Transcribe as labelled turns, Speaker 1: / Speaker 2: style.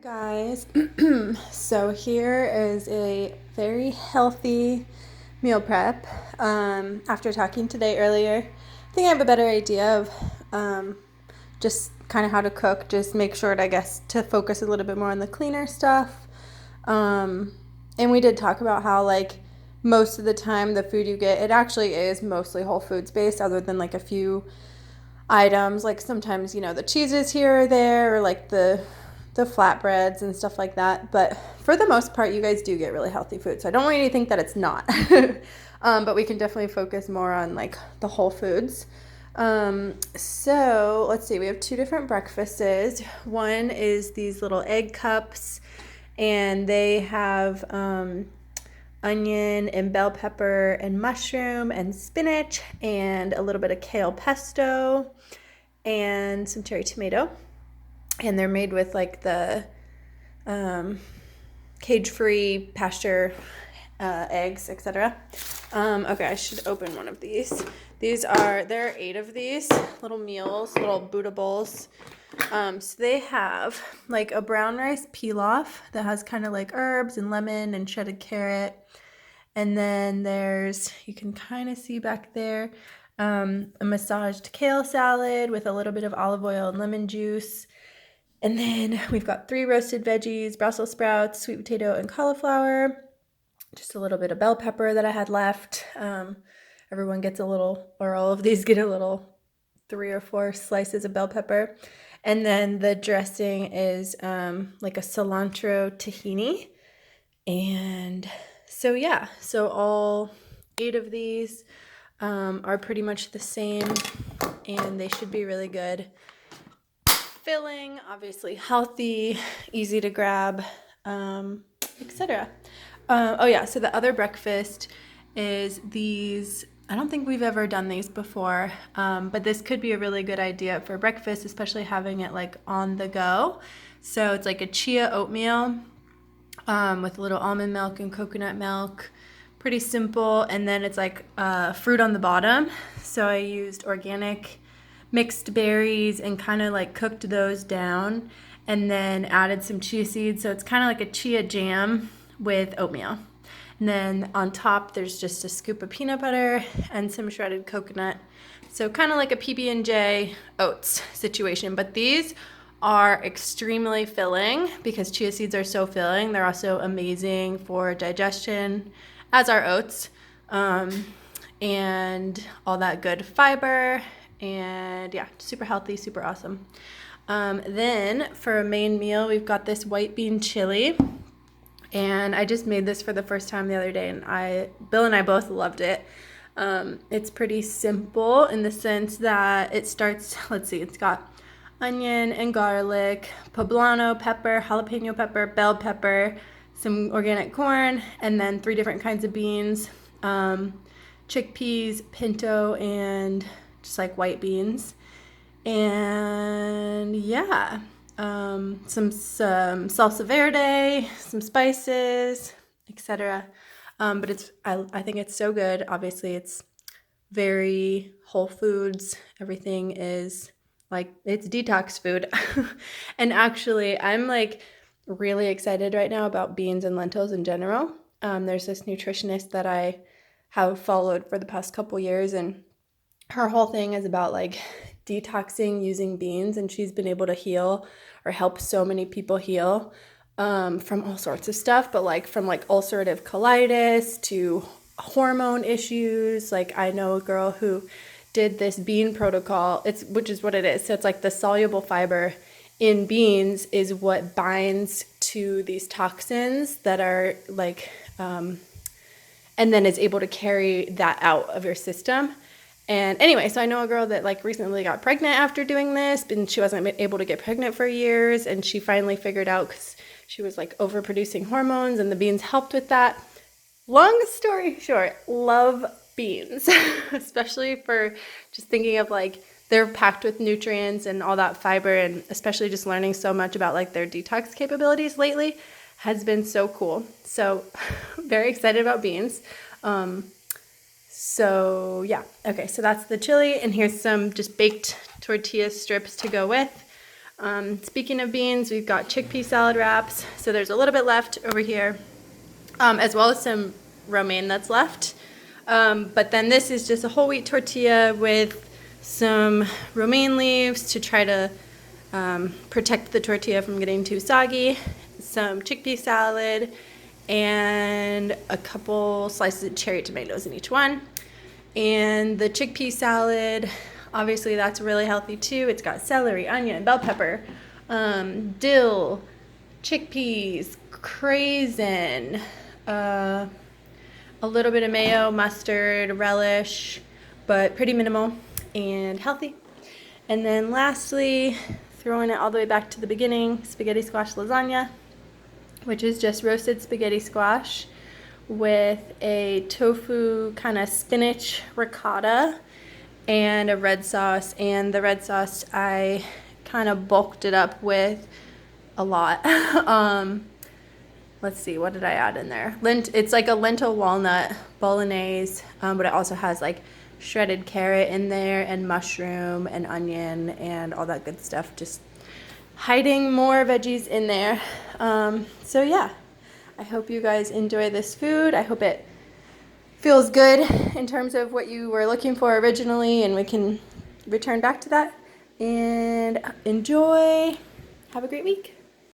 Speaker 1: Guys, so here is a very healthy meal prep. After talking today earlier, I think I have a better idea of just kind of how to cook. Just make sure, I guess, to focus a little bit more on the cleaner stuff. And we did talk about how, like, most of the time the food you get, it actually is mostly whole foods based, other than like a few items. Like sometimes, the cheeses here or there, or like the flatbreads and stuff like that. But for the most part, you guys do get really healthy food. So I don't want you to think that it's not. But we can definitely focus more on like the whole foods. So let's see, we have two different breakfasts. One is these little egg cups, and they have onion and bell pepper and mushroom and spinach and a little bit of kale pesto and some cherry tomato. And they're made with like the cage-free pasture eggs, etc. Okay, I should open one of these. There are 8 of these little meals, little Buddha bowls. So they have like a brown rice pilaf that has kind of like herbs and lemon and shredded carrot. And then there's, you can kind of see back there, a massaged kale salad with a little bit of olive oil and lemon juice. And then we've got 3 roasted veggies, Brussels sprouts, sweet potato, and cauliflower. Just a little bit of bell pepper that I had left. Everyone gets a little, or all of these get a little 3 or 4 slices of bell pepper. And then the dressing is like a cilantro tahini. And so yeah, so all 8 of these are pretty much the same, and they should be really good. Filling, obviously healthy, easy to grab, etc. Oh yeah, so the other breakfast is these. I don't think we've ever done these before, but this could be a really good idea for breakfast, especially having it like on the go. So it's like a chia oatmeal with a little almond milk and coconut milk. Pretty simple. And then it's like fruit on the bottom. So I used organic mixed berries and kind of like cooked those down and then added some chia seeds. So it's kind of like a chia jam with oatmeal. And then on top, there's just a scoop of peanut butter and some shredded coconut. So kind of like a PB&J oats situation. But these are extremely filling because chia seeds are so filling. They're also amazing for digestion, as are oats, and all that good fiber. And yeah, super healthy, super awesome. Then for a main meal, we've got this white bean chili. And I just made this for the first time the other day, and Bill and I both loved it. It's pretty simple in the sense that it starts, let's see, it's got onion and garlic, poblano pepper, jalapeno pepper, bell pepper, some organic corn, and then 3 different kinds of beans, chickpeas, pinto, and just like white beans. And yeah, some salsa verde, some spices, etc. But I think it's so good. Obviously, it's very whole foods. Everything is like, it's detox food. And actually, I'm like really excited right now about beans and lentils in general. There's this nutritionist that I have followed for the past couple years, and her whole thing is about like detoxing using beans, and she's been able to heal or help so many people heal from all sorts of stuff, but like from like ulcerative colitis to hormone issues. Like I know a girl who did this bean protocol, which is what it is. So it's like the soluble fiber in beans is what binds to these toxins that are like, and then is able to carry that out of your system. And anyway, so I know a girl that like recently got pregnant after doing this, and she wasn't able to get pregnant for years, and she finally figured out, because she was like overproducing hormones, and the beans helped with that. Long story short, love beans, especially for just thinking of like they're packed with nutrients and all that fiber, and especially just learning so much about like their detox capabilities lately has been so cool. So very excited about beans. So yeah, okay, so that's the chili, and here's some just baked tortilla strips to go with. Speaking of beans, we've got chickpea salad wraps. So there's a little bit left over here, as well as some romaine that's left. But then this is just a whole wheat tortilla with some romaine leaves to try to protect the tortilla from getting too soggy, some chickpea salad, and a couple slices of cherry tomatoes in each one. And the chickpea salad, obviously that's really healthy too. It's got celery, onion, bell pepper, dill, chickpeas, craisin, a little bit of mayo, mustard, relish, but pretty minimal and healthy. And then lastly, throwing it all the way back to the beginning, spaghetti squash lasagna, which is just roasted spaghetti squash with a tofu kind of spinach ricotta and a red sauce. And the red sauce, I kind of bulked it up with a lot. Let's see, what did I add in there? It's like a lentil walnut bolognese, but it also has like shredded carrot in there and mushroom and onion and all that good stuff. Just hiding more veggies in there. So yeah, I hope you guys enjoy this food. I hope it feels good in terms of what you were looking for originally, and we can return back to that. And enjoy. Have a great week.